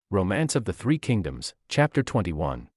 Romance of the Three Kingdoms, Chapter 21.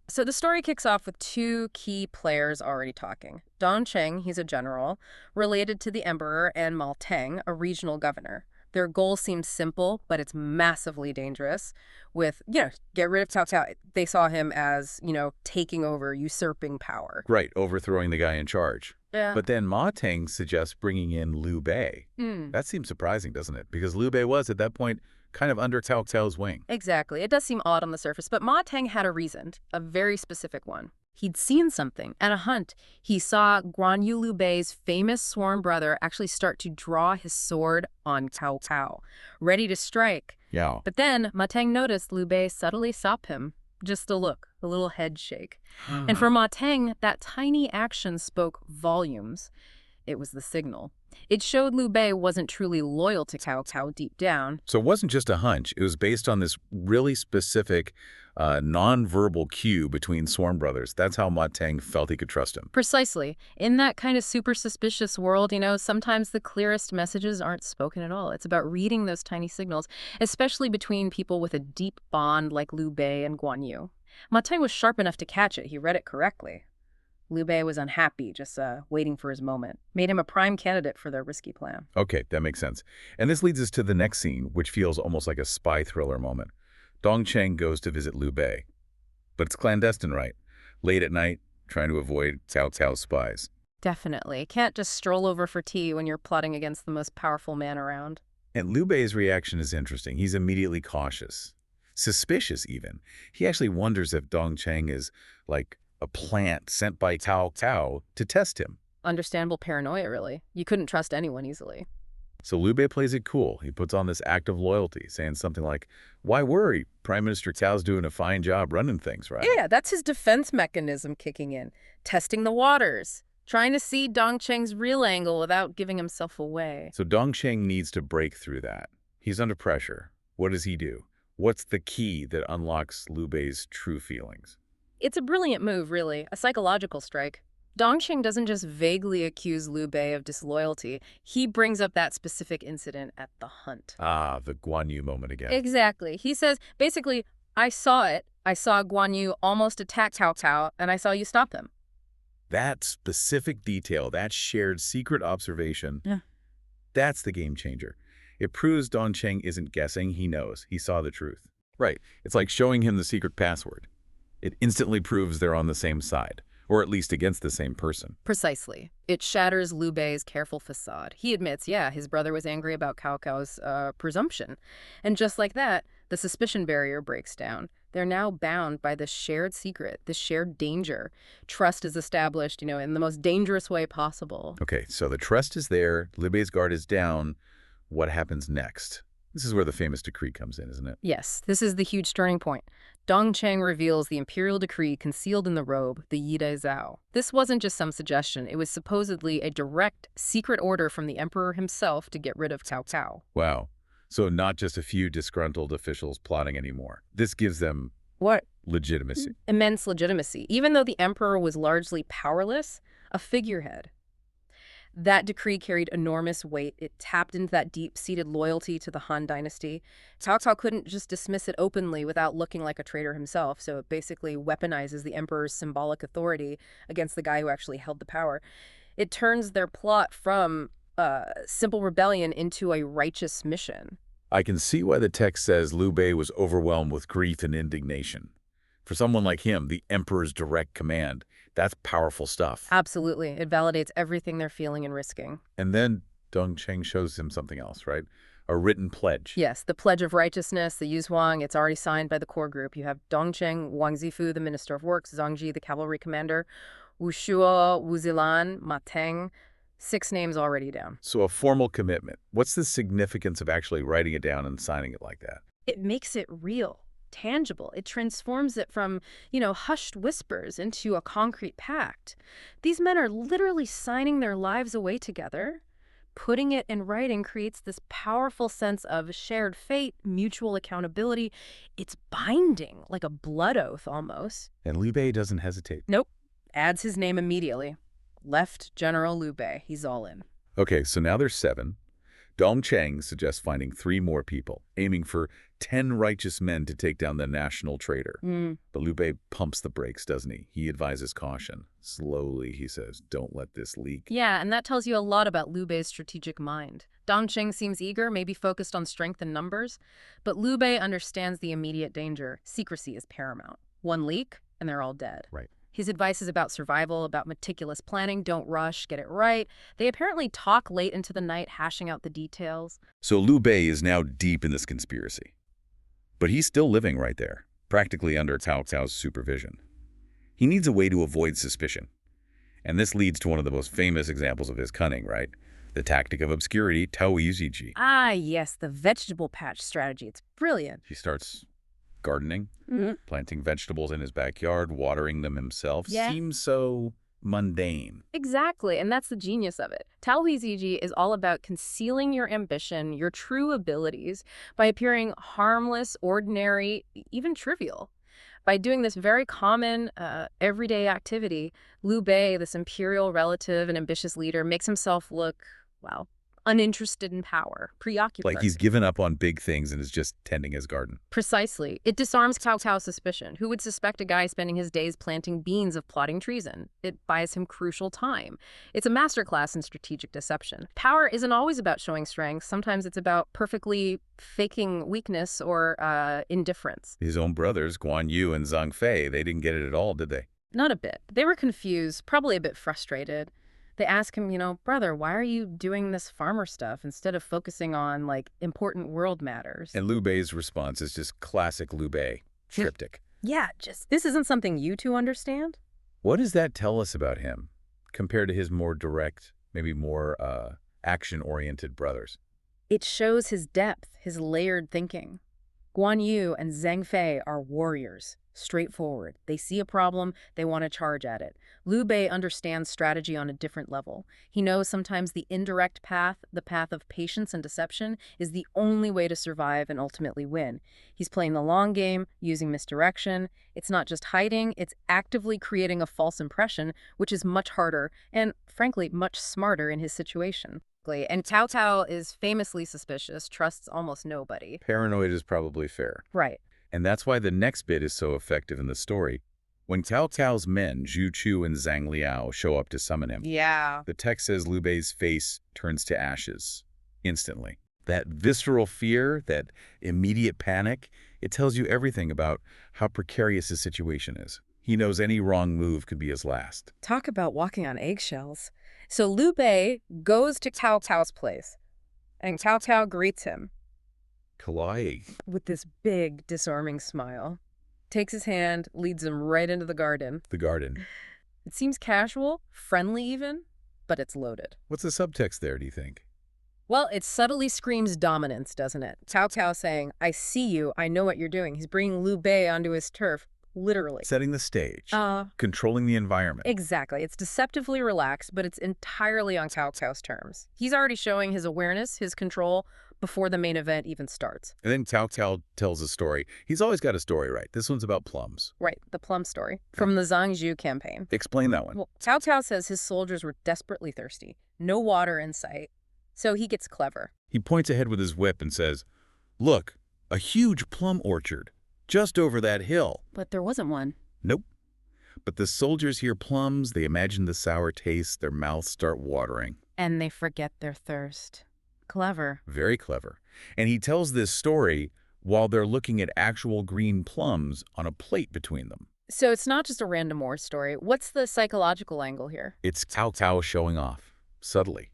So the story kicks off with two key players already talking. Dong Cheng, he's a general, related to the emperor, and Ma Teng, a regional governor. Their goal seems simple, but it's massively dangerous. Get rid of Cao Cao. They saw him as, taking over, usurping power. Right, overthrowing the guy in charge. Yeah. But then Ma Teng suggests bringing in Liu Bei. That seems surprising, doesn't it? Because Liu Bei was, at that point, kind of under Cao Cao's wing. Exactly. It does seem odd on the surface, but Ma Teng had a reason, a very specific one. He'd seen something at a hunt. He saw Guan Yu Liu Bei's famous sworn brother actually start to draw his sword on Cao Cao, ready to strike. Yeah. But then Ma Teng noticed Liu Bei subtly stop him. Just a look, a little head shake. And for Ma Teng, that tiny action spoke volumes. It was the signal. It showed Liu Bei wasn't truly loyal to Cao Cao deep down. So it wasn't just a hunch. It was based on this really specific non-verbal cue between sworn brothers. That's how Ma Teng felt he could trust him. Precisely. In that kind of super suspicious world, sometimes the clearest messages aren't spoken at all. It's about reading those tiny signals, especially between people with a deep bond like Liu Bei and Guan Yu. Ma Teng was sharp enough to catch it. He read it correctly. Liu Bei was unhappy, just waiting for his moment. Made him a prime candidate for their risky plan. Okay, that makes sense. And this leads us to the next scene, which feels almost like a spy thriller moment. Dong Cheng goes to visit Liu Bei. But it's clandestine, right? Late at night, trying to avoid Cao Cao's spies. Definitely. Can't just stroll over for tea when you're plotting against the most powerful man around. And Liu Bei's reaction is interesting. He's immediately cautious. Suspicious, even. He actually wonders if Dong Cheng is, like, a plant sent by Cao Cao to test him. Understandable paranoia, really. You couldn't trust anyone easily. So Liu Bei plays it cool. He puts on this act of loyalty, saying something like, "Why worry? Prime Minister Cao's doing a fine job running things, right?" Yeah, that's his defense mechanism kicking in. Testing the waters. Trying to see Dong Cheng's real angle without giving himself away. So Dong Cheng needs to break through that. He's under pressure. What does he do? What's the key that unlocks Liu Bei's true feelings? It's a brilliant move, really. A psychological strike. Dong Cheng doesn't just vaguely accuse Liu Bei of disloyalty. He brings up that specific incident at the hunt. Ah, the Guan Yu moment again. Exactly. He says, basically, I saw it. I saw Guan Yu almost attack Cao Cao, and I saw you stop him. That specific detail, that shared secret observation, that's the game changer. It proves Dong Cheng isn't guessing. He knows. He saw the truth. Right. It's like showing him the secret password. It instantly proves they're on the same side, or at least against the same person. Precisely. It shatters Liu Bei's careful facade. He admits, his brother was angry about Cao Cao's presumption. And just like that, the suspicion barrier breaks down. They're now bound by this shared secret, this shared danger. Trust is established, in the most dangerous way possible. Okay, so the trust is there, Liu Bei's guard is down. What happens next? This is where the famous decree comes in, isn't it? Yes, this is the huge turning point. Dong Cheng reveals the imperial decree concealed in the robe, the Yide Zhao. This wasn't just some suggestion. It was supposedly a direct, secret order from the emperor himself to get rid of Cao Cao. Wow. So not just a few disgruntled officials plotting anymore. This gives them What? legitimacy. Immense legitimacy. Even though the emperor was largely powerless, a figurehead. That decree carried enormous weight. It tapped into that deep-seated loyalty to the Han dynasty. Cao Cao couldn't just dismiss it openly without looking like a traitor himself, so it basically weaponizes the emperor's symbolic authority against the guy who actually held the power. It turns their plot from simple rebellion into a righteous mission. I can see why the text says Liu Bei was overwhelmed with grief and indignation. For someone like him, the emperor's direct command, that's powerful stuff. Absolutely. It validates everything they're feeling and risking. And then Dong Cheng shows him something else, right? A written pledge. Yes, the Pledge of Righteousness, the Yuzhuang, it's already signed by the core group. You have Dong Cheng, Wang Zifu, the Minister of Works, Zhang Ji, the cavalry commander, Wu Shuo, Wu Zilan, Ma Teng. 6 names already down. So a formal commitment. What's the significance of actually writing it down and signing it like that? It makes it real, tangible. It transforms it from, hushed whispers into a concrete pact. These men are literally signing their lives away together. Putting it in writing creates this powerful sense of shared fate, mutual accountability. It's binding, like a blood oath almost. And Liu Bei doesn't hesitate. Nope. Adds his name immediately. Left General Liu Bei. He's all in. Okay, so now there's 7. Dong Cheng suggests finding 3 more people, aiming for 10 righteous men to take down the national traitor. But Liu Bei pumps the brakes, doesn't he? He advises caution. Slowly, he says, don't let this leak. Yeah, and that tells you a lot about Liu Bei's strategic mind. Dong Cheng seems eager, maybe focused on strength and numbers, but Liu Bei understands the immediate danger. Secrecy is paramount. One leak, and they're all dead. Right. His advice is about survival, about meticulous planning, don't rush, get it right. They apparently talk late into the night, hashing out the details. So Liu Bei is now deep in this conspiracy. But he's still living right there, practically under Cao Cao's supervision. He needs a way to avoid suspicion. And this leads to one of the most famous examples of his cunning, right? The tactic of obscurity, Tao Yuziji. Ah, yes, the vegetable patch strategy. It's brilliant. He starts gardening, planting vegetables in his backyard, watering them himself. Yeah. Seems so mundane. Exactly, and that's the genius of it. Tao Huiziji is all about concealing your ambition, your true abilities, by appearing harmless, ordinary, even trivial. By doing this very common, everyday activity, Liu Bei, this imperial relative and ambitious leader, makes himself look, well, uninterested in power, preoccupied. Like he's given up on big things and is just tending his garden. Precisely. It disarms Cao Cao's suspicion. Who would suspect a guy spending his days planting beans of plotting treason? It buys him crucial time. It's a masterclass in strategic deception. Power isn't always about showing strength. Sometimes it's about perfectly faking weakness or indifference. His own brothers, Guan Yu and Zhang Fei, they didn't get it at all, did they? Not a bit. They were confused, probably a bit frustrated. They ask him, brother, why are you doing this farmer stuff instead of focusing on, important world matters? And Liu Bei's response is just classic Liu Bei, triptych. Yeah, this isn't something you two understand? What does that tell us about him compared to his more direct, maybe more action-oriented brothers? It shows his depth, his layered thinking. Guan Yu and Zhang Fei are warriors, straightforward. They see a problem, they want to charge at it. Liu Bei understands strategy on a different level. He knows sometimes the indirect path, the path of patience and deception, is the only way to survive and ultimately win. He's playing the long game, using misdirection. It's not just hiding, it's actively creating a false impression, which is much harder and, frankly, much smarter in his situation. And Cao Cao is famously suspicious, trusts almost nobody. Paranoid is probably fair. Right. And that's why the next bit is so effective in the story. When Cao Cao's men, Zhu Chu and Zhang Liao, show up to summon him, Yeah. the text says Liu Bei's face turns to ashes instantly. That visceral fear, that immediate panic, it tells you everything about how precarious his situation is. He knows any wrong move could be his last. Talk about walking on eggshells. So Liu Bei goes to Cao Cao's place, and Cao Cao greets him Kawaii. with this big, disarming smile. Takes his hand, leads him right into the garden. The garden. It seems casual, friendly even, but it's loaded. What's the subtext there, do you think? Well, it subtly screams dominance, doesn't it? Cao Cao saying, I see you, I know what you're doing. He's bringing Liu Bei onto his turf, literally. Setting the stage. Controlling the environment. Exactly. It's deceptively relaxed, but it's entirely on Cao Cao's terms. He's already showing his awareness, his control, before the main event even starts. And then Cao Cao tells a story. He's always got a story, right? This one's about plums. Right, the plum story, from the Zhang Zhu campaign. Explain that one. Well, Cao Cao says his soldiers were desperately thirsty, no water in sight, so he gets clever. He points ahead with his whip and says, "Look, a huge plum orchard, just over that hill." But there wasn't one. Nope. But the soldiers hear plums, they imagine the sour taste, their mouths start watering. And they forget their thirst. Clever. Very clever. And he tells this story while they're looking at actual green plums on a plate between them. So it's not just a random war story. What's the psychological angle here? It's Cao Cao showing off, subtly.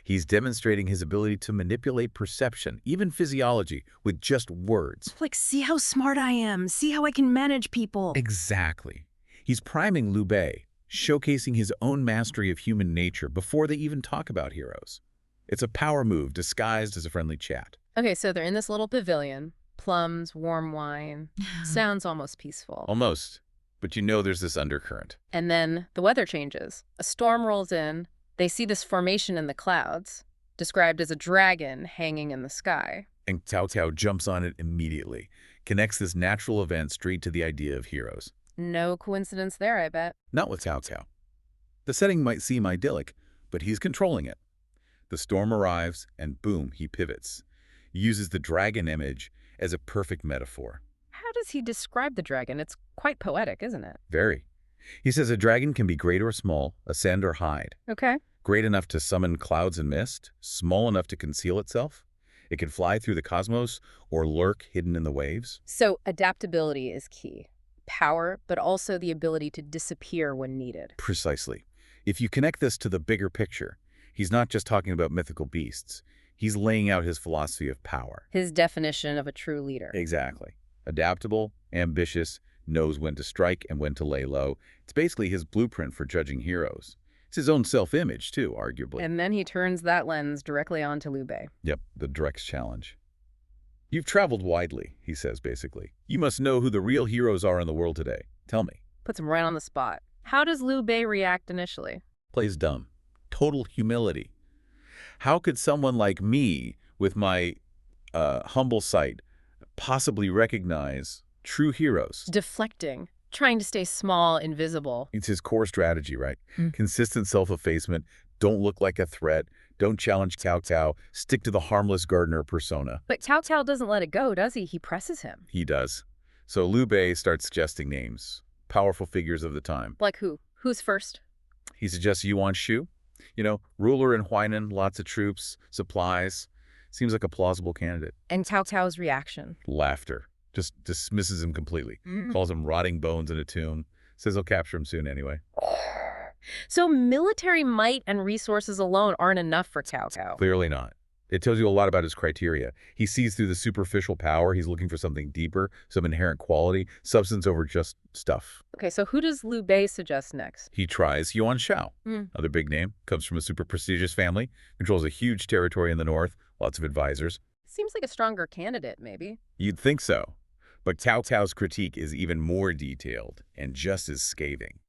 He's demonstrating his ability to manipulate perception, even physiology, with just words. Like, see how smart I am. See how I can manage people. Exactly. He's priming Liu Bei, showcasing his own mastery of human nature before they even talk about heroes. It's a power move disguised as a friendly chat. Okay, so they're in this little pavilion. Plums, warm wine. Sounds almost peaceful. Almost. But you know there's this undercurrent. And then the weather changes. A storm rolls in. They see this formation in the clouds, described as a dragon hanging in the sky. And Cao Cao jumps on it immediately, connects this natural event straight to the idea of heroes. No coincidence there, I bet. Not with Cao Cao. The setting might seem idyllic, but he's controlling it. The storm arrives, and boom, he pivots. He uses the dragon image as a perfect metaphor. How does he describe the dragon? It's quite poetic, isn't it? Very. He says a dragon can be great or small, ascend or hide. Okay. Great enough to summon clouds and mist, small enough to conceal itself. It can fly through the cosmos or lurk hidden in the waves. So adaptability is key. Power, but also the ability to disappear when needed. Precisely. If you connect this to the bigger picture, he's not just talking about mythical beasts. He's laying out his philosophy of power. His definition of a true leader. Exactly. Adaptable, ambitious, knows when to strike and when to lay low. It's basically his blueprint for judging heroes. It's his own self-image, too, arguably. And then he turns that lens directly onto Liu Bei. Yep, the Drex challenge. You've traveled widely, he says, basically. You must know who the real heroes are in the world today. Tell me. Puts him right on the spot. How does Liu Bei react initially? Plays dumb. Total humility. How could someone like me, with my humble sight, possibly recognize true heroes? Deflecting. Trying to stay small, invisible. It's his core strategy, right? Consistent self-effacement. Don't look like a threat. Don't challenge Cao Cao. Stick to the harmless gardener persona. But Cao Cao doesn't let it go, does he? He presses him. He does. So Liu Bei starts suggesting names. Powerful figures of the time. Like who? Who's first? He suggests Yuan Shu. You know, ruler in Huainan, lots of troops, supplies. Seems like a plausible candidate. And Cao Cao's reaction? Laughter. Just dismisses him completely. Calls him rotting bones in a tomb. Says he'll capture him soon anyway. So military might and resources alone aren't enough for Cao Cao. Clearly not. It tells you a lot about his criteria. He sees through the superficial power. He's looking for something deeper, some inherent quality, substance over just stuff. Okay, so who does Liu Bei suggest next? He tries Yuan Shao. Another big name. Comes from a super prestigious family. Controls a huge territory in the north. Lots of advisors. Seems like a stronger candidate, maybe. You'd think so. But Cao Cao's critique is even more detailed and just as scathing.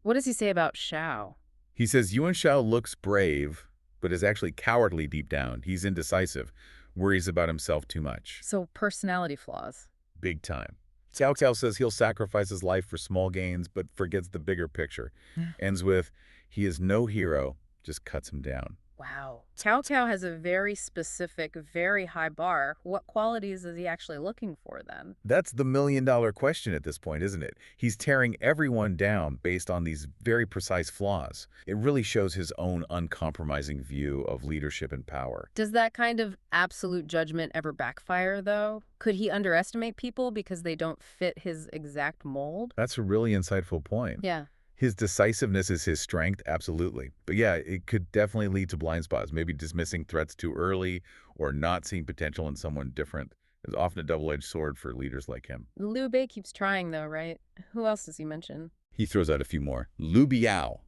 What does he say about Shao? He says Yuan Shao looks brave, but is actually cowardly deep down. He's indecisive, worries about himself too much. So personality flaws. Big time. Cao Cao says he'll sacrifice his life for small gains, but forgets the bigger picture. Ends with, he is no hero, just cuts him down. Wow. Cao Cao has a very specific, very high bar. What qualities is he actually looking for then? That's the million-dollar question at this point, isn't it? He's tearing everyone down based on these very precise flaws. It really shows his own uncompromising view of leadership and power. Does that kind of absolute judgment ever backfire, though? Could he underestimate people because they don't fit his exact mold? That's a really insightful point. Yeah. His decisiveness is his strength, absolutely. But yeah, it could definitely lead to blind spots, maybe dismissing threats too early or not seeing potential in someone different. It's often a double-edged sword for leaders like him. Liu Bei keeps trying, though, right? Who else does he mention? He throws out a few more. Liu Biao.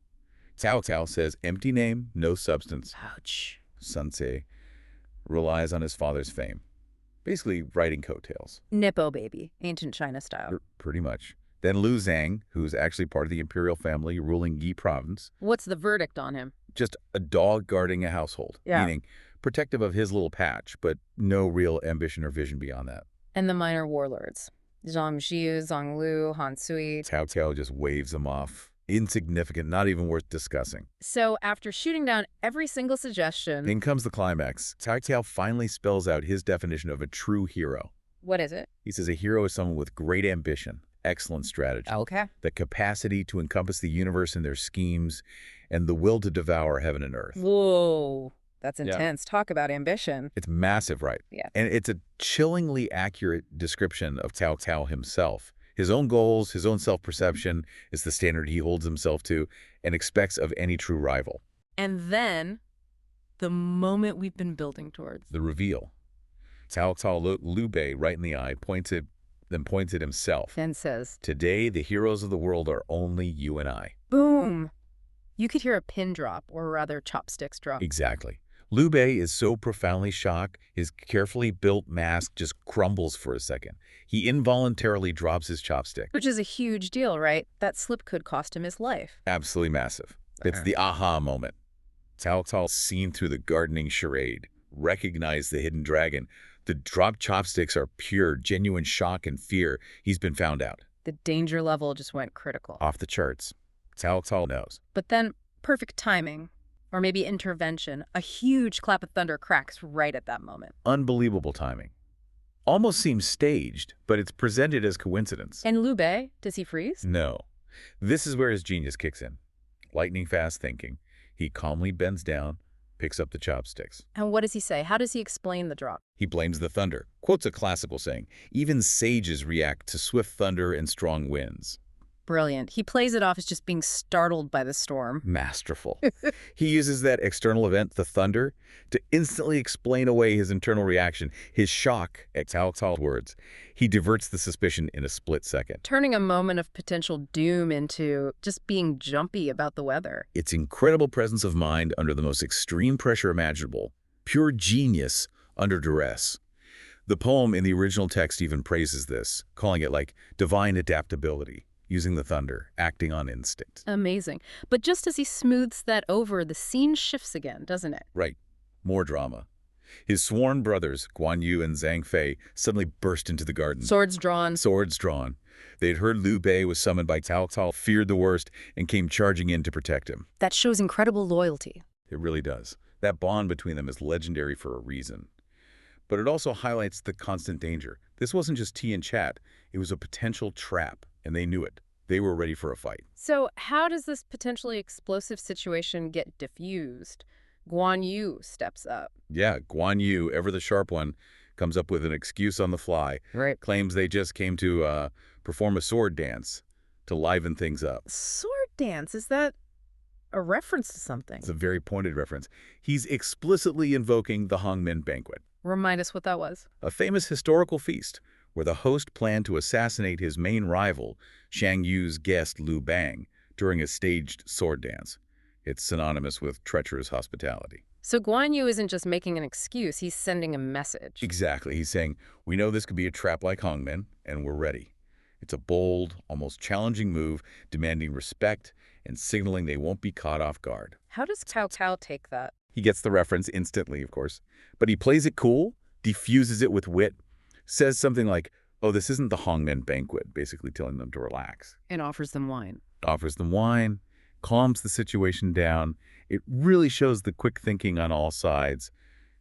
Cao Cao says, empty name, no substance. Ouch. Sun Tse relies on his father's fame. Basically, riding coattails. Nippo baby, ancient China style. Pretty much. Then Liu Zhang, who's actually part of the imperial family ruling Yi province. What's the verdict on him? Just a dog guarding a household. Yeah. Meaning protective of his little patch, but no real ambition or vision beyond that. And the minor warlords. Zhang Xiu, Zhang Lu, Han Sui. Cao Cao just waves them off. Insignificant, not even worth discussing. So after shooting down every single suggestion... In comes the climax. Cao Cao finally spells out his definition of a true hero. What is it? He says a hero is someone with great ambition, excellent strategy, Okay. the capacity to encompass the universe in their schemes, and the will to devour heaven and earth. Whoa. That's intense. Talk about ambition. It's massive, right? Yeah. And it's a chillingly accurate description of Cao Cao himself. His own goals, his own self-perception is the standard he holds himself to and expects of any true rival. And then, the moment we've been building towards. The reveal. Cao Cao looked Liu Bei right in the eye, then points at himself. Then says, Today, the heroes of the world are only you and I. boom. You could hear a pin drop, or rather chopsticks drop. Exactly. Liu Bei is so profoundly shocked, his carefully built mask just crumbles for a second. He involuntarily drops his chopstick. Which is a huge deal, right? That slip could cost him his life. Absolutely massive. It's the aha moment. Cao Cao, seen through the gardening charade, recognized the hidden dragon. The dropped chopsticks are pure, genuine shock and fear. He's been found out. The danger level just went critical. Off the charts. Cao Cao knows. But then, perfect timing. Or maybe intervention. A huge clap of thunder cracks right at that moment. Unbelievable timing. Almost seems staged, but it's presented as coincidence. And Liu Bei, does he freeze? No. This is where his genius kicks in. Lightning-fast thinking. He calmly bends down, picks up the chopsticks. And what does he say? How does he explain the drop? He blames the thunder, quotes a classical saying, "Even sages react to swift thunder and strong winds." Brilliant. He plays it off as just being startled by the storm. Masterful. He uses that external event, the thunder, to instantly explain away his internal reaction, his shock at Cao Cao's words. He diverts the suspicion in a split second. Turning a moment of potential doom into just being jumpy about the weather. It's incredible presence of mind under the most extreme pressure imaginable. Pure genius under duress. The poem in the original text even praises this, calling it like divine adaptability. Using the thunder, acting on instinct. Amazing. But just as he smooths that over, the scene shifts again, doesn't it? Right. More drama. His sworn brothers, Guan Yu and Zhang Fei, suddenly burst into the garden. Swords drawn. Swords drawn. They'd heard Liu Bei was summoned by Cao Cao, feared the worst, and came charging in to protect him. That shows incredible loyalty. It really does. That bond between them is legendary for a reason. But it also highlights the constant danger. This wasn't just tea and chat. It was a potential trap, and they knew it. They were ready for a fight. So how does this potentially explosive situation get diffused? Guan Yu steps up. Yeah, Guan Yu, ever the sharp one, comes up with an excuse on the fly. Right. Claims they just came to perform a sword dance to liven things up. Sword dance, is that a reference to something? It's a very pointed reference. He's explicitly invoking the Hongmen Banquet. Remind us what that was. A famous historical feast where the host planned to assassinate his main rival, Shang Yu's guest Liu Bang, during a staged sword dance. It's synonymous with treacherous hospitality. So Guan Yu isn't just making an excuse, he's sending a message. Exactly. He's saying, we know this could be a trap like Hongmen, and we're ready. It's a bold, almost challenging move, demanding respect and signaling they won't be caught off guard. How does Cao Cao take that? He gets the reference instantly, of course, but he plays it cool, diffuses it with wit, says something like, oh, this isn't the Hongmen Banquet, basically telling them to relax. And offers them wine. Offers them wine, calms the situation down. It really shows the quick thinking on all sides.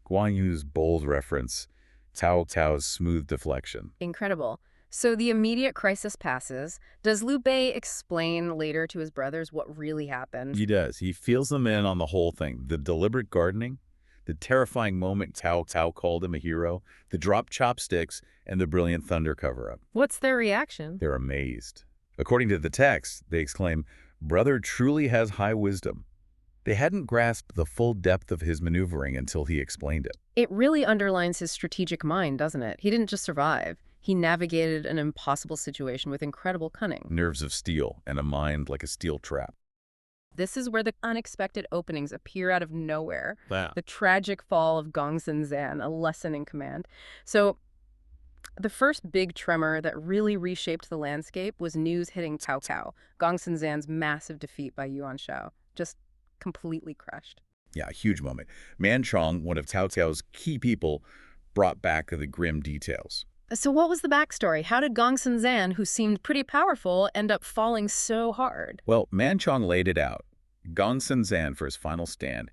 Guan Yu's bold reference, Cao Cao's smooth deflection. Incredible. So the immediate crisis passes. Does Liu Bei explain later to his brothers what really happened? He does. He feels them in on the whole thing. The deliberate gardening, the terrifying moment Cao Cao called him a hero, the dropped chopsticks, and the brilliant thunder cover-up. What's their reaction? They're amazed. According to the text, they exclaim, "Brother truly has high wisdom." They hadn't grasped the full depth of his maneuvering until he explained it. It really underlines his strategic mind, doesn't it? He didn't just survive. He navigated an impossible situation with incredible cunning. Nerves of steel and a mind like a steel trap. This is where the unexpected openings appear out of nowhere. Wow. The tragic fall of Gongsun Zan, a lesson in command. So the first big tremor that really reshaped the landscape was news hitting Cao Cao, Gongsun Zan's massive defeat by Yuan Shao. Just completely crushed. Yeah, a huge moment. Man Chong, one of Cao Cao's key people, brought back the grim details. So what was the backstory? How did Gongsun Zan, who seemed pretty powerful, end up falling so hard? Well, Man Chong laid it out. Gongsun Zan, for his final stand,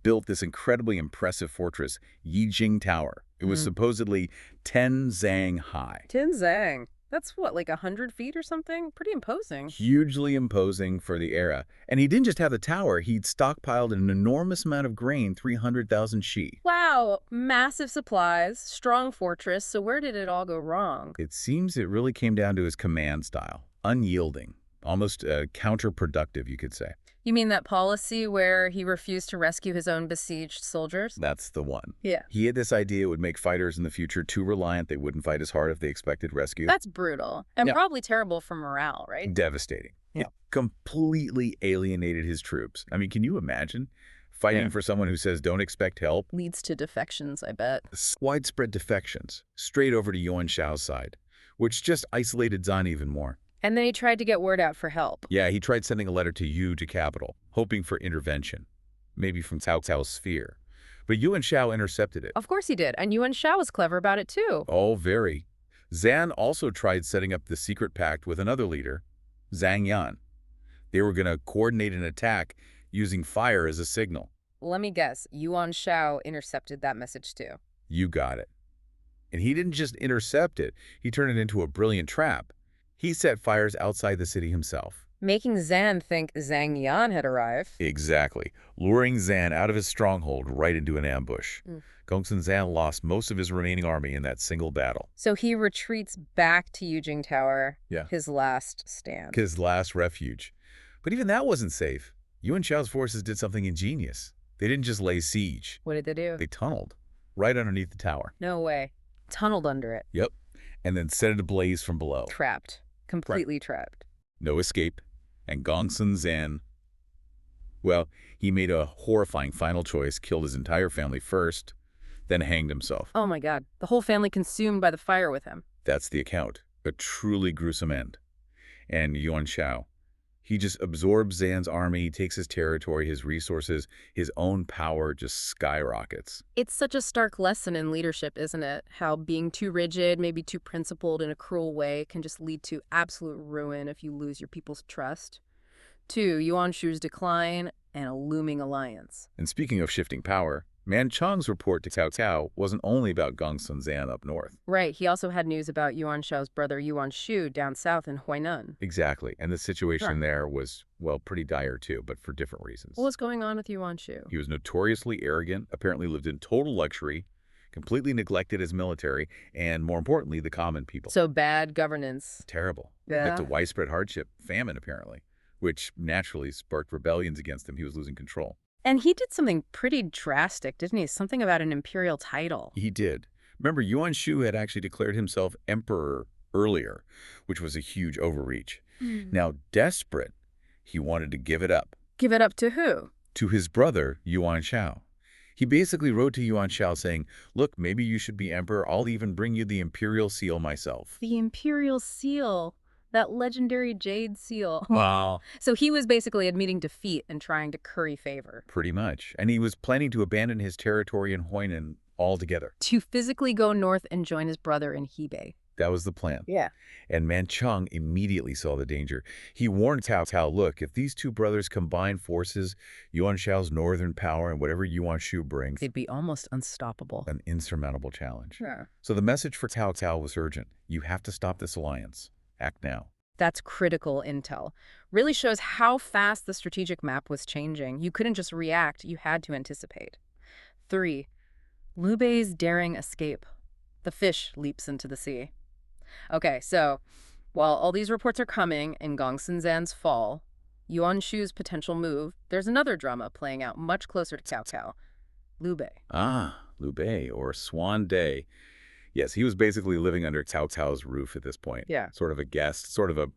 built this incredibly impressive fortress, Yijing Tower. It was supposedly 10 zang high. 10 zang. That's what, like 100 feet or something? Pretty imposing. Hugely imposing for the era. And he didn't just have the tower, he'd stockpiled an enormous amount of grain, 300,000 shi. Wow, massive supplies, strong fortress. So where did it all go wrong? It seems it really came down to his command style. Unyielding. Almost counterproductive, you could say. You mean that policy where he refused to rescue his own besieged soldiers? That's the one. Yeah. He had this idea it would make fighters in the future too reliant. They wouldn't fight as hard if they expected rescue. That's brutal. And Yeah. probably terrible for morale, right? Devastating. Yeah. It completely alienated his troops. I mean, can you imagine fighting for someone who says don't expect help? Leads to defections, I bet. Widespread defections, straight over to Yuan Shao's side, which just isolated Zan even more. And then he tried to get word out for help. Yeah, he tried sending a letter to Yu to capital, hoping for intervention, maybe from Cao Cao's sphere. But Yuan Shao intercepted it. Of course he did. And Yuan Shao was clever about it too. Oh, very. Zan also tried setting up the secret pact with another leader, Zhang Yan. They were going to coordinate an attack using fire as a signal. let me guess, Yuan Shao intercepted that message too. You got it. And he didn't just intercept it, he turned it into a brilliant trap. He set fires outside the city himself. Making Zan think Zhang Yan had arrived. Exactly, luring Zan out of his stronghold right into an ambush. Gongsun Zan lost most of his remaining army in that single battle. So he retreats back to Yujing Tower, Yeah. his last stand. His last refuge. But even that wasn't safe. Yuan Shao's forces did something ingenious. They didn't just lay siege. What did they do? They tunneled right underneath the tower. No way. Tunneled under it. Yep. And then set it ablaze from below. Trapped. Completely trapped. No escape. And Gongsun Zan, well, he made a horrifying final choice, killed his entire family first, then hanged himself. Oh my god. The whole family consumed by the fire with him. That's the account. A truly gruesome end. And Yuan Shao, he just absorbs Zan's army, takes his territory, his resources, his own power just skyrockets. It's such a stark lesson in leadership, isn't it? How being too rigid, maybe too principled in a cruel way can just lead to absolute ruin if you lose your people's trust. 2. Yuan Shu's decline and a looming alliance. And speaking of shifting power, Man Chong's report to Cao Cao wasn't only about Gongsun Zan up north. Right, he also had news about Yuan Shao's brother Yuan Shu down south in Huainan. Exactly, and the situation there was, well, pretty dire too, but for different reasons. What was going on with Yuan Shu? He was notoriously arrogant, apparently lived in total luxury, completely neglected his military, and more importantly, the common people. So bad governance. Terrible. Yeah. Led to widespread hardship, famine apparently, which naturally sparked rebellions against him. He was losing control. And he did something pretty drastic, didn't he? Something about an imperial title. He did. Remember, Yuan Shu had actually declared himself emperor earlier, which was a huge overreach. Now, desperate, he wanted to give it up. Give it up to who? To his brother, Yuan Shao. He basically wrote to Yuan Shao saying, look, maybe you should be emperor. I'll even bring you the imperial seal myself. The imperial seal. That legendary jade seal. Wow. So he was basically admitting defeat and trying to curry favor. Pretty much. And he was planning to abandon his territory in Huainan altogether. To physically go north and join his brother in Hebei. That was the plan. Yeah. And Manchong immediately saw the danger. He warned Cao Cao, look, if these two brothers combine forces, Yuan Shao's northern power and whatever Yuan Shu brings, They'd be almost unstoppable. an insurmountable challenge. Sure. So the message for Cao Cao was urgent. You have to stop this alliance. Act now. That's critical intel. Really shows how fast the strategic map was changing. You couldn't just react, you had to anticipate. 3. Liu Bei's daring escape. The fish leaps into the sea. Okay, so while all these reports are coming in Gongsun Zan's fall, Yuan Shu's potential move, there's another drama playing out much closer to Cao Cao. Liu Bei. Ah, Liu Bei, or Swan Day. Yes, he was basically living under Cao Cao's roof at this point. Yeah. Sort of a guest, sort of a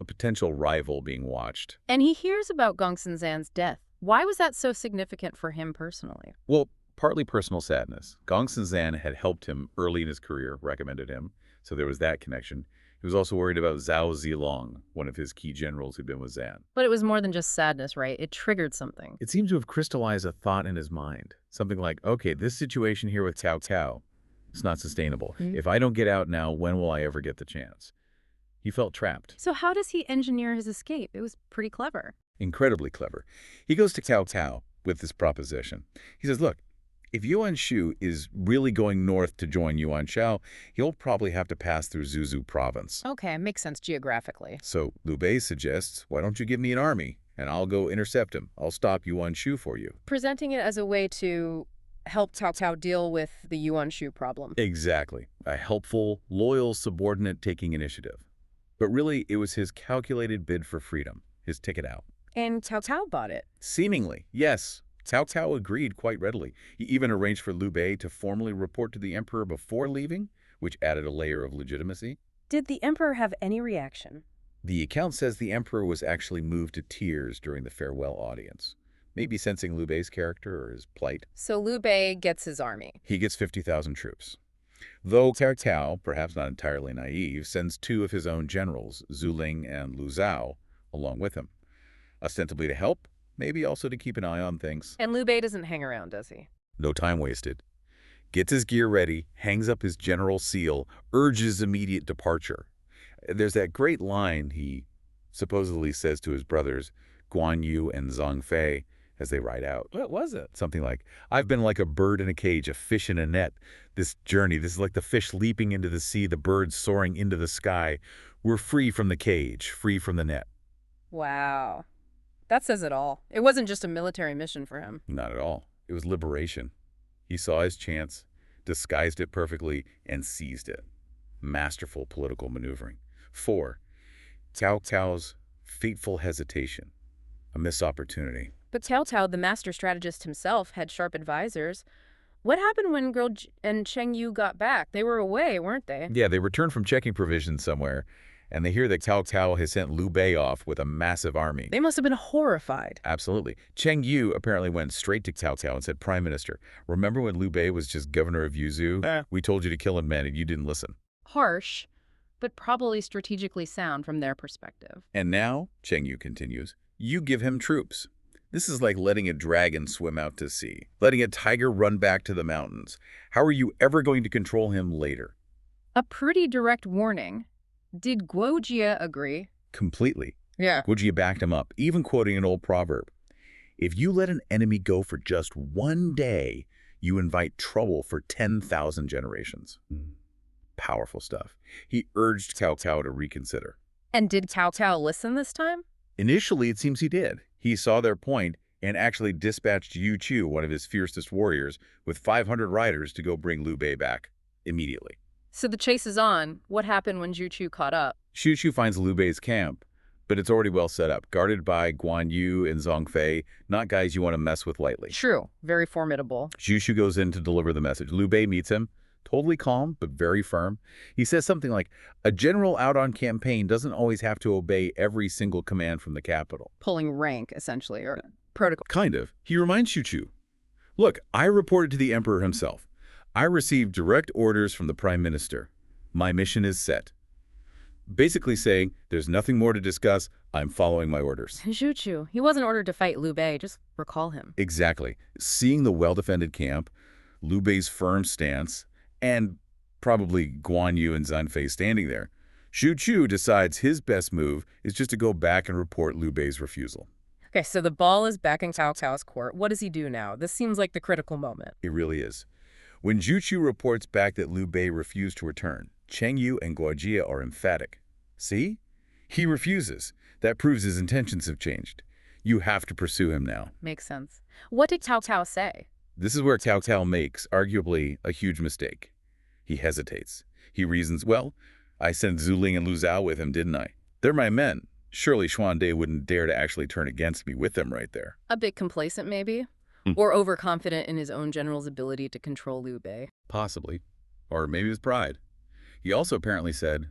potential rival being watched. And he hears about Gongsun Zan's death. Why was that so significant for him personally? Well, partly personal sadness. Gongsun Zan had helped him early in his career, recommended him, so there was that connection. He was also worried about Zhao Zilong, one of his key generals who'd been with Zan. But it was more than just sadness, right? It triggered something. It seemed to have crystallized a thought in his mind. Something like, okay, this situation here with Cao Cao, it's not sustainable. If I don't get out now, when will I ever get the chance? He felt trapped. So how does he engineer his escape? It was pretty clever. Incredibly clever. He goes to Cao Cao with this proposition. He says, look, if Yuan Shu is really going north to join Yuan Shao, he'll probably have to pass through Zuzhou province. Okay, makes sense geographically. So Liu Bei suggests, why don't you give me an army, and I'll go intercept him. I'll stop Yuan Shu for you. Presenting it as a way to help Cao Cao deal with the Yuan Shu problem. Exactly. A helpful, loyal subordinate taking initiative. But really, it was his calculated bid for freedom, his ticket out. And Cao Cao bought it. Seemingly, yes. Cao Cao agreed quite readily. He even arranged for Liu Bei to formally report to the emperor before leaving, which added a layer of legitimacy. Did the emperor have any reaction? The account says the emperor was actually moved to tears during the farewell audience, maybe sensing Liu Bei's character or his plight. So Liu Bei gets his army. He gets 50,000 troops. Though Cao Cao, perhaps not entirely naive, sends 2 of his own generals, Zhu Ling and Lu Zhao, along with him. Ostensibly to help, maybe also to keep an eye on things. And Liu Bei doesn't hang around, does he? No time wasted. Gets his gear ready, hangs up his general seal, urges immediate departure. There's that great line he supposedly says to his brothers, Guan Yu and Zhang Fei, as they ride out. What was it? Something like, "I've been like a bird in a cage, a fish in a net. This journey, this is like the fish leaping into the sea, the bird soaring into the sky. We're free from the cage, free from the net." Wow. That says it all. It wasn't just a military mission for him. Not at all. It was liberation. He saw his chance, disguised it perfectly, and seized it. Masterful political maneuvering. 4. Cao Cao's fateful hesitation. A missed opportunity. But Cao Cao, the master strategist himself, had sharp advisors. What happened when and Cheng Yu got back? They were away, weren't they? Yeah, they returned from checking provisions somewhere, and they hear that Cao Cao has sent Liu Bei off with a massive army. They must have been horrified. Absolutely. Cheng Yu apparently went straight to Cao Cao and said, "Prime Minister, remember when Liu Bei was just governor of Yuzhou? We told you to kill him, man, and you didn't listen." Harsh, but probably strategically sound from their perspective. "And now," Cheng Yu continues, "you give him troops. This is like letting a dragon swim out to sea, letting a tiger run back to the mountains. How are you ever going to control him later?" A pretty direct warning. Did Guo Jia agree? Completely. Yeah. Guo Jia backed him up, even quoting an old proverb. "If you let an enemy go for just one day, you invite trouble for 10,000 generations." Powerful stuff. He urged Cao Cao to reconsider. And did Cao Cao listen this time? Initially, it seems he did. He saw their point and actually dispatched Yu Chu, one of his fiercest warriors, with 500 riders to go bring Liu Bei back immediately. So the chase is on. What happened when Zhu Chu caught up? Xu Chu finds Liu Bei's camp, but it's already well set up, guarded by Guan Yu and Zhang Fei, not guys you want to mess with lightly. True. Very formidable. Xu Chu goes in to deliver the message. Liu Bei meets him, totally calm, but very firm. He says something like, "A general out on campaign doesn't always have to obey every single command from the capital." Pulling rank, essentially, or protocol. Kind of. He reminds Xu Chu, "Look, I reported to the emperor himself. I received direct orders from the prime minister. My mission is set." Basically saying, there's nothing more to discuss. I'm following my orders. Zhu Chu. He wasn't ordered to fight Liu Bei. Just recall him. Exactly. Seeing the well-defended camp, Liu Bei's firm stance, and probably Guan Yu and Zhang Fei standing there, Xu Chu decides his best move is just to go back and report Liu Bei's refusal. Okay, so the ball is back in Cao Cao's court. What does he do now? This seems like the critical moment. It really is. When Zhu Chu reports back that Liu Bei refused to return, Cheng Yu and Guo Jia are emphatic. "See? He refuses. That proves his intentions have changed. You have to pursue him now." Makes sense. What did Cao Cao say? This is where Cao Cao makes, arguably, a huge mistake. He hesitates. He reasons, "Well, I sent Zhu Ling and Lu Zhao with him, didn't I? They're my men. Surely Xuan De wouldn't dare to actually turn against me with them right there." A bit complacent, maybe? Or overconfident in his own general's ability to control Liu Bei? Possibly. Or maybe it was pride. He also apparently said,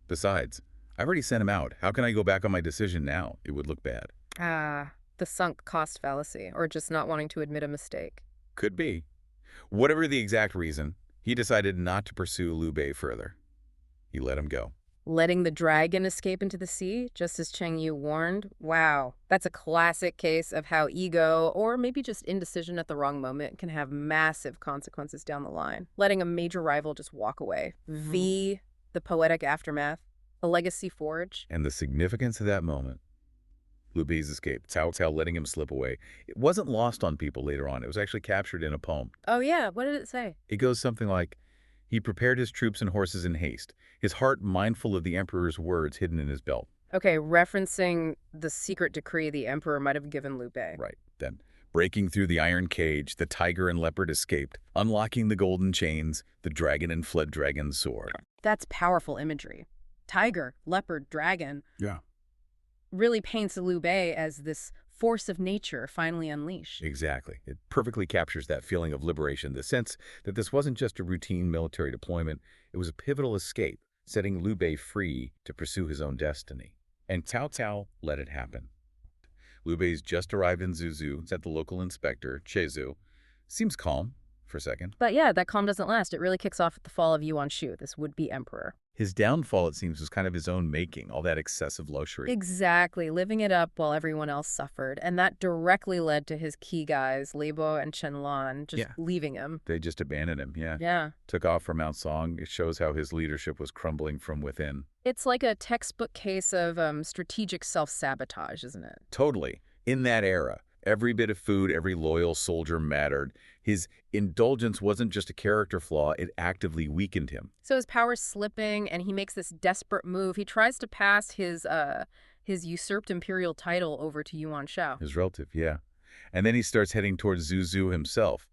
"Besides, I've already sent him out. How can I go back on my decision now? It would look bad." The sunk cost fallacy, or just not wanting to admit a mistake. Could be. Whatever the exact reason, he decided not to pursue Liu Bei further. He let him go. Letting the dragon escape into the sea, just as Cheng Yu warned? Wow, that's a classic case of how ego, or maybe just indecision at the wrong moment, can have massive consequences down the line. Letting a major rival just walk away. The poetic aftermath, a legacy forge. And the significance of that moment, Liu Bei's escape, Cao Cao letting him slip away, it wasn't lost on people later on. It was actually captured in a poem. Oh yeah, what did it say? It goes something like, "He prepared his troops and horses in haste, his heart mindful of the emperor's words hidden in his belt." Okay, referencing the secret decree the emperor might have given Liu Bei. Right. Then, breaking through the iron cage, the tiger and leopard escaped, unlocking the golden chains, the dragon and fled dragon soared. That's powerful imagery. Tiger, leopard, dragon. Yeah. Really paints Liu Bei as this force of nature finally unleashed. Exactly. It perfectly captures that feeling of liberation, the sense that this wasn't just a routine military deployment, it was a pivotal escape, setting Liu Bei free to pursue his own destiny. And Cao Cao let it happen. Liu Bei's just arrived in Zuzhu, at the local inspector, Chezu. Seems calm for a second. But yeah, that calm doesn't last. It really kicks off at the fall of Yuan Shu, this would-be emperor. His downfall, it seems, was kind of his own making, all that excessive luxury. Exactly, living it up while everyone else suffered. And that directly led to his key guys, Lei Bo and Chen Lan, just leaving him. They just abandoned him, Yeah. Took off for Mount Song. It shows how his leadership was crumbling from within. It's like a textbook case of strategic self-sabotage, isn't it? Totally. In that era, Every bit of food, every loyal soldier mattered. His indulgence wasn't just a character flaw, it actively weakened him. So his power's slipping, and he makes this desperate move. He tries to pass his usurped imperial title over to Yuan Shao. His relative, yeah. And then he starts heading towards Zuzu himself.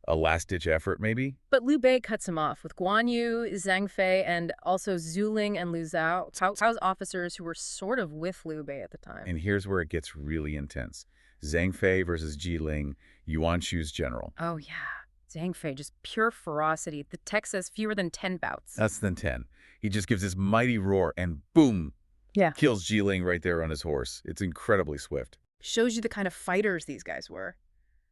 A last-ditch effort, maybe? But Liu Bei cuts him off with Guan Yu, Zhang Fei, and also Zhu Ling and Lu Zhao, Cao's officers who were sort of with Liu Bei at the time. And here's where it gets really intense. Zhang Fei versus Ji Ling, Yuan Shu's general. Oh, yeah. Zhang Fei, just pure ferocity. The text says fewer than 10 bouts. Less than 10. He just gives this mighty roar and boom! Yeah. Kills Ji Ling right there on his horse. It's incredibly swift. Shows you the kind of fighters these guys were.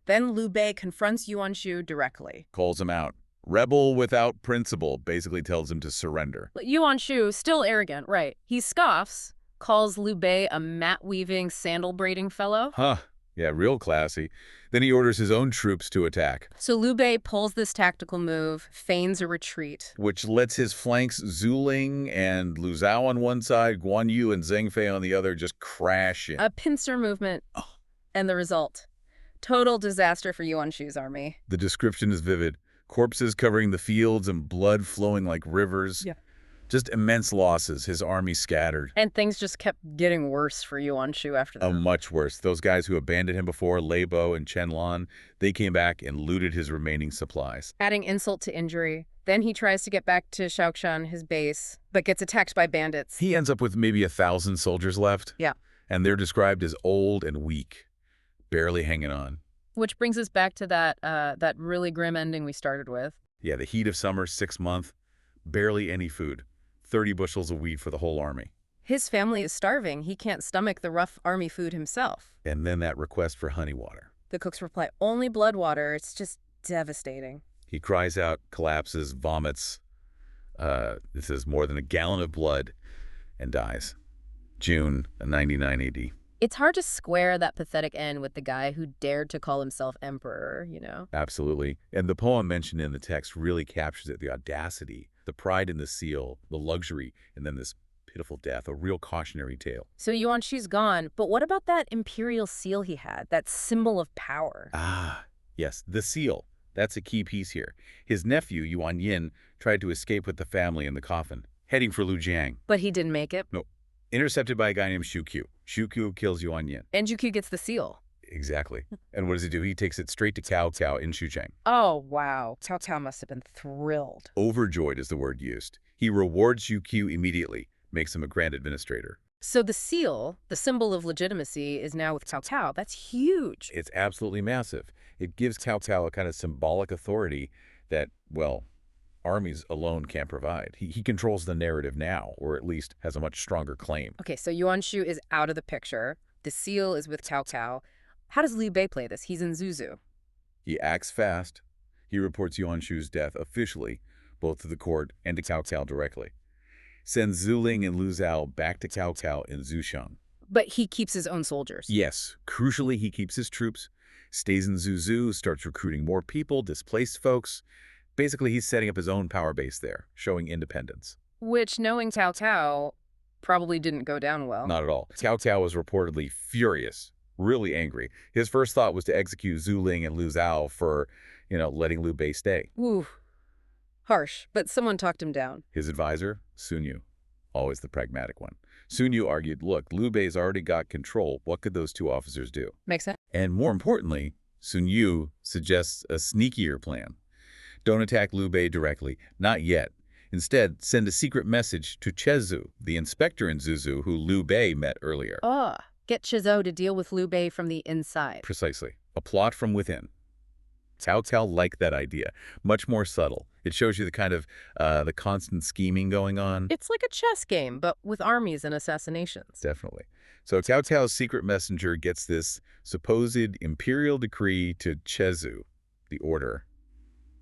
Then Liu Bei confronts Yuan Shu directly. Calls him out. Rebel without principle, basically tells him to surrender. Yuan Shu, still arrogant, right. He scoffs, calls Liu Bei a mat-weaving, sandal-braiding fellow. Huh. Yeah, real classy. Then he orders his own troops to attack. So Liu Bei pulls this tactical move, feigns a retreat. Which lets his flanks Zhu Ling and Lu Zhao on one side, Guan Yu and Zhang Fei on the other just crash in. A pincer movement. And the result. Total disaster for Yuan Shu's army. The description is vivid. Corpses covering the fields and blood flowing like rivers. Yeah. Just immense losses. His army scattered. And things just kept getting worse for Yuan Shu after that. Oh, much worse. Those guys who abandoned him before, Lei Bo and Chen Lan, they came back and looted his remaining supplies. Adding insult to injury. Then he tries to get back to Shaoxan, his base, but gets attacked by bandits. He ends up with maybe 1,000 soldiers left. Yeah. And they're described as old and weak, barely hanging on. Which brings us back to that really grim ending we started with. Yeah, the heat of summer, 6 months, barely any food. 30 bushels of wheat for the whole army. His family is starving. He can't stomach the rough army food himself. And then that request for honey water. The cooks reply, only blood water. It's just devastating. He cries out, collapses, vomits. This is more than a gallon of blood, and dies. June 99 AD. It's hard to square that pathetic end with the guy who dared to call himself emperor, you know? Absolutely. And the poem mentioned in the text really captures it, the audacity, the pride in the seal, the luxury, and then this pitiful death, a real cautionary tale. So Yuan Shu's gone, but what about that imperial seal he had, that symbol of power? Ah, yes, the seal. That's a key piece here. His nephew, Yuan Yin, tried to escape with the family in the coffin, heading for Lujiang. But he didn't make it? No. Intercepted by a guy named Shu Qiu. Shu Qiu kills Yuan Yin. And Shu Qiu gets the seal. Exactly. And what does he do? He takes it straight to Cao Cao in Xuchang. Oh, wow. Cao Cao must have been thrilled. Overjoyed is the word used. He rewards Shu Qiu immediately, makes him a grand administrator. So the seal, the symbol of legitimacy, is now with Cao Cao. That's huge. It's absolutely massive. It gives Cao Cao a kind of symbolic authority that, well, armies alone can't provide. He controls the narrative now, or at least has a much stronger claim. Okay, so Yuan Shu is out of the picture. The seal is with Cao Cao. How does Liu Bei play this? He's in Zuzu. He acts fast. He reports Yuan Shu's death officially, both to the court and to Cao Cao directly. Sends Zhu Ling and Lu Zhao back to Cao Cao in Zushang. But he keeps his own soldiers. Yes, crucially, he keeps his troops, stays in Zuzu, starts recruiting more people, displaced folks. Basically, he's setting up his own power base there, showing independence. Which, knowing Cao Cao, probably didn't go down well. Not at all. Cao Cao was reportedly furious, really angry. His first thought was to execute Zhu Ling and Lu Zhao for, letting Liu Bei stay. Ooh, harsh, but someone talked him down. His advisor, Sun Yu, always the pragmatic one. Sun Yu argued, look, Liu Bei's already got control. What could those two officers do? Makes sense. And more importantly, Sun Yu suggests a sneakier plan. Don't attack Liu Bei directly, not yet. Instead, send a secret message to Chezu, the inspector in Zuzu who Liu Bei met earlier. Get Chezu to deal with Liu Bei from the inside. Precisely. A plot from within. Cao Cao liked that idea. Much more subtle. It shows you the kind of, the constant scheming going on. It's like a chess game, but with armies and assassinations. Definitely. So Cao Cao's secret messenger gets this supposed imperial decree to Chezu, the order.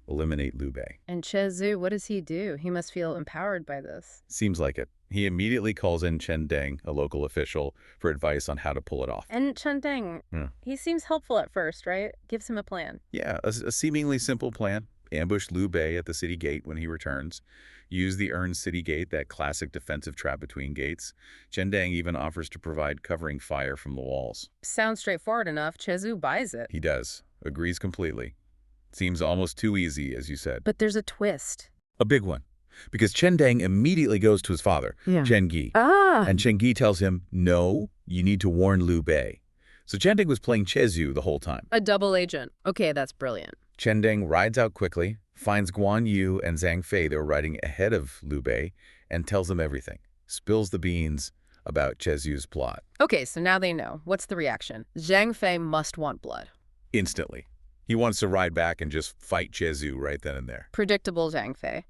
Eliminate Liu Bei. And Chezu, what does he do? He must feel empowered by this. Seems like it. He immediately calls in Chen Deng, a local official, for advice on how to pull it off. And Chen Deng, he seems helpful at first, right? Gives him a plan. Yeah, a seemingly simple plan. ambush Liu Bei at the city gate when he returns, use the Ern city gate, that classic defensive trap between gates. Chen Dang even offers to provide covering fire from the walls. Sounds straightforward enough. Chezu buys it. He does, agrees completely. Seems almost too easy, as you said. But there's a twist. A big one. Because Chen Dang immediately goes to his father, Chen Gi. And Chen Gi tells him, no, you need to warn Liu Bei. So Chen Dang was playing Chezu the whole time. A double agent. Okay, that's brilliant. Chen Dang rides out quickly, finds Guan Yu and Zhang Fei, they were riding ahead of Liu Bei, and tells them everything. Spills the beans about Chezu's plot. Okay, so now they know. What's the reaction? Zhang Fei must want blood. Instantly. He wants to ride back and just fight Chezu right then and there. Predictable Zhang Fei.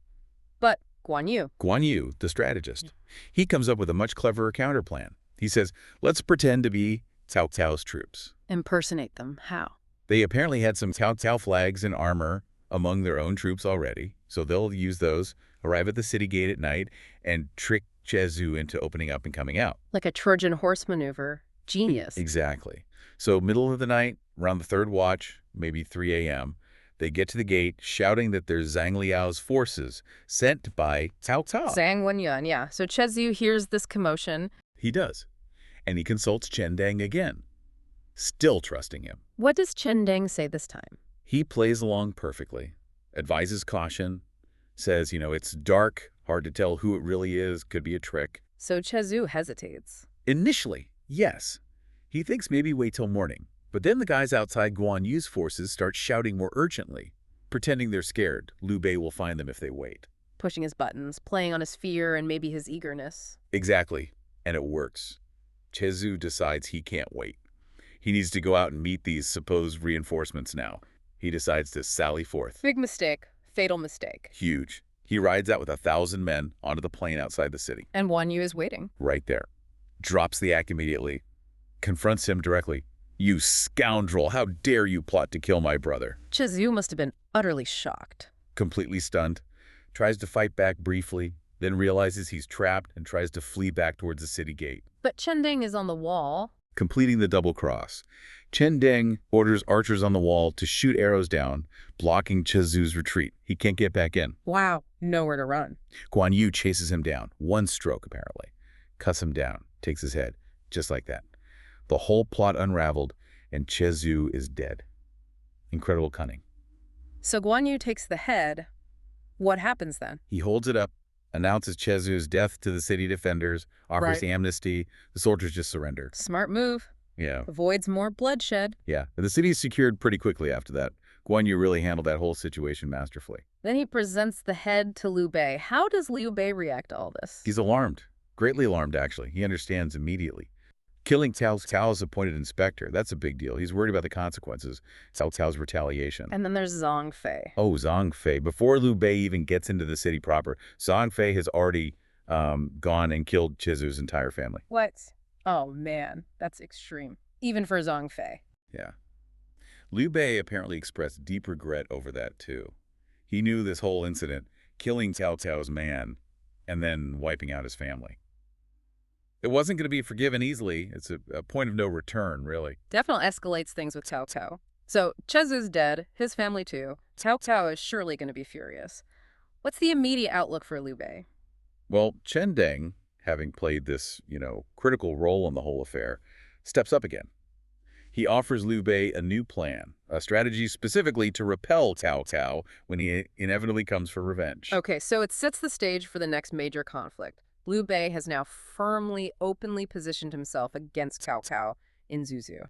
But Guan Yu. Guan Yu, the strategist. He comes up with a much cleverer counterplan. He says, let's pretend to be Cao Cao's troops. Impersonate them. How? They apparently had some Cao Cao flags and armor among their own troops already, so they'll use those, arrive at the city gate at night, and trick Chezu into opening up and coming out. Like a Trojan horse maneuver. Genius. Exactly. So middle of the night, around the third watch, maybe 3 a.m., they get to the gate shouting that they're Zhang Liao's forces sent by Cao Cao. Zhang Wenyuan, yeah. So Chezu hears this commotion. He does. And he consults Chen Dang again, still trusting him. What does Chen Dang say this time? He plays along perfectly, advises caution, says, it's dark, hard to tell who it really is, could be a trick. So Chezu hesitates. Initially, yes. He thinks maybe wait till morning. But then the guys outside Guan Yu's forces start shouting more urgently, pretending they're scared. Liu Bei will find them if they wait. Pushing his buttons, playing on his fear and maybe his eagerness. Exactly. And it works. Chezu decides he can't wait. He needs to go out and meet these supposed reinforcements now. He decides to sally forth. Big mistake. Fatal mistake. Huge. He rides out with 1,000 men onto the plain outside the city. And Guan Yu is waiting. Right there. Drops the axe immediately. Confronts him directly. You scoundrel, how dare you plot to kill my brother? Chezu must have been utterly shocked. Completely stunned. Tries to fight back briefly, then realizes he's trapped and tries to flee back towards the city gate. But Chen Dang is on the wall. Completing the double cross. Chen Dang orders archers on the wall to shoot arrows down, blocking Chezu's retreat. He can't get back in. Wow. Nowhere to run. Guan Yu chases him down. One stroke, apparently. Cuts him down. Takes his head. Just like that. The whole plot unraveled, and Chezu is dead. Incredible cunning. So Guan Yu takes the head. What happens then? He holds it up, announces Chezu's death to the city defenders, offers amnesty. The soldiers just surrender. Smart move. Yeah. Avoids more bloodshed. Yeah. The city is secured pretty quickly after that. Guan Yu really handled that whole situation masterfully. Then he presents the head to Liu Bei. How does Liu Bei react to all this? He's alarmed. Greatly alarmed, actually. He understands immediately. Killing Cao Cao's appointed inspector, that's a big deal. He's worried about the consequences. Cao Cao's retaliation. And then there's Zhang Fei. Oh, Zhang Fei. Before Liu Bei even gets into the city proper, Zhang Fei has already gone and killed Chezu's entire family. What? Oh, man. That's extreme. Even for Zhang Fei. Yeah. Liu Bei apparently expressed deep regret over that, too. He knew this whole incident, killing Cao Cao's man, and then wiping out his family. It wasn't going to be forgiven easily. It's a point of no return, really. Definitely escalates things with Cao Cao. So Chezu's dead, his family too. Cao Cao is surely going to be furious. What's the immediate outlook for Liu Bei? Well, Chen Dang, having played this, critical role in the whole affair, steps up again. He offers Liu Bei a new plan, a strategy specifically to repel Cao Cao when he inevitably comes for revenge. Okay, so it sets the stage for the next major conflict. Liu Bei has now firmly, openly positioned himself against Cao Cao in Zuzhu.